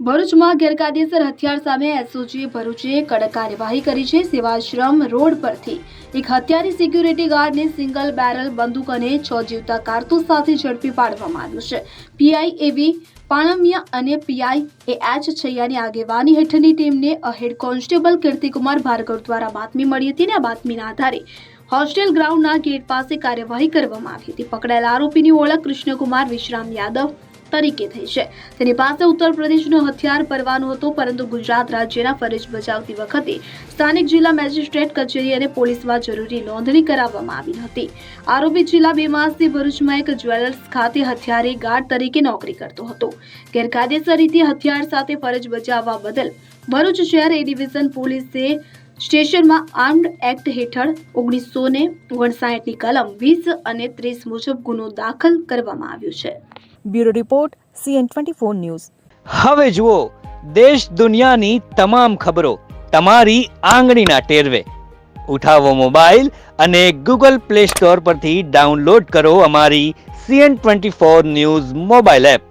ભરૂચમાં ગેરકાયદેસર હથિયાર સામે એસઓજી ભરૂચે કડક કાર્યવાહી કરી છે। સેવાશ્રમ રોડ પરથી એક હથિયારી સિક્યુરિટી ગાર્ડને સિંગલ બેરલ બંદૂક અને 6 જીવતા કારતૂસ સાથે ઝડપી પાડવામાં આવ્યો છે। પીઆઈ એવી પાણમિયા અને પીઆઈ એચ છૈયાની આગેવાની હેઠળની ટીમને હેડ કોન્સ્ટેબલ કીર્તિકુમાર ભાર્ગવ દ્વારા બાતમી મળી હતી અને આ બાતમીના આધારે હોસ્ટેલ ગ્રાઉન્ડના ગેટ પાસે કાર્યવાહી કરવામાં આવી હતી। પકડાયેલા આરોપીની ઓળખ કૃષ્ણકુમાર વિશ્રામ યાદવ તરીકે થઈ છે। તેની પાસે ઉત્તર પ્રદેશનો હથિયાર પરવાનો હતો, પરંતુ ગુજરાત રાજ્યના ફરજ બજાવતી વખતે સ્થાનિક જિલ્લા મેજિસ્ટ્રેટ કચેરી અને પોલીસમાં જરૂરી નોંધણી કરાવવામાં આવી હતી। આરોપી છેલ્લા 2 માસથી ભરૂચમાં એક જ્વેલર્સ ખાતે હથિયારી ગાર્ડ તરીકે નોકરી કરતો હતો। ગેરકાયદેસર રીતે હથિયાર સાથે ફરજ બજાવવા બદલ ભરૂચ શહેર એ ડિવિઝન પોલીસે સ્ટેશનમાં આર્મ્ડ એક્ટ હેઠળ 1959ની કલમ 20 અને 30 મુજબ ગુનો દાખલ કરવામાં આવ્યો છે। Bureau report CN24 news. હવે જુઓ દેશ દુનિયાની તમામ ખબરો તમારી આંગળીના ટેરવે। ઉઠાવો મોબાઈલ અને Google Play Store પરથી ડાઉનલોડ કરો અમારી CN24 ન્યૂઝ મોબાઈલ એપ।